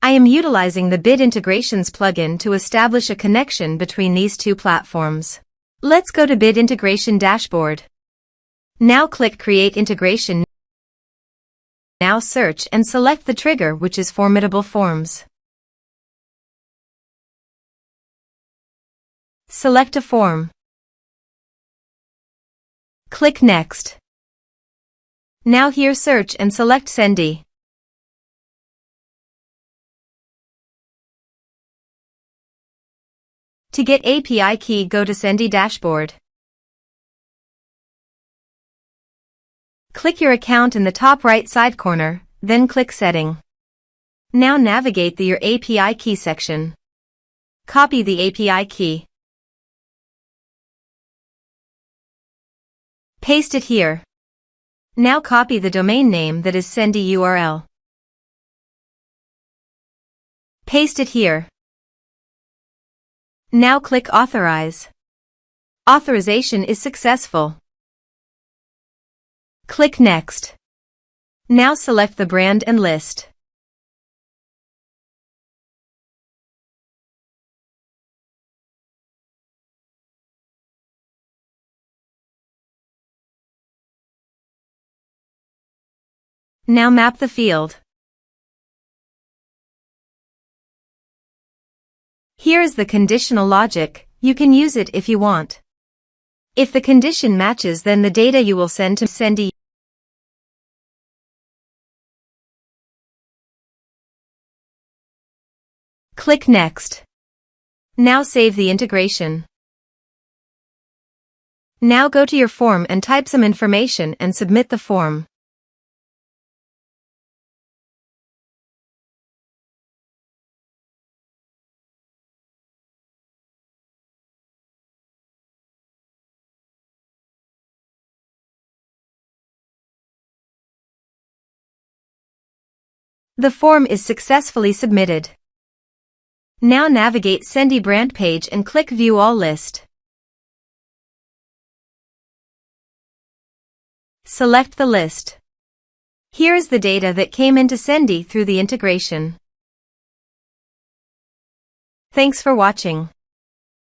I am utilizing the Bid Integrations plugin to establish a connection between these two platforms. Let's go to Bid Integration Dashboard. Now click Create Integration. Now search and select the trigger, which is Formidable Forms. Select a form. Click Next. Now here search and select Sendy. To get API key, go to Sendy Dashboard. Click your account in the top right side corner, then click Setting. Now navigate to your API key section. Copy the API key. Paste it here. Now copy the domain name, that is Sendy URL. Paste it here. Now click Authorize. Authorization is successful. Click Next. Now select the brand and list. Now map the field. Here is the conditional logic. You can use it if you want. If the condition matches, then the data you will send to Sendy. Click Next. Now save the integration. Now go to your form and type some information and submit the form. The form is successfully submitted. Now navigate Sendy brand page and click View All List. Select the list. Here is the data that came into Sendy through the integration. Thanks for watching.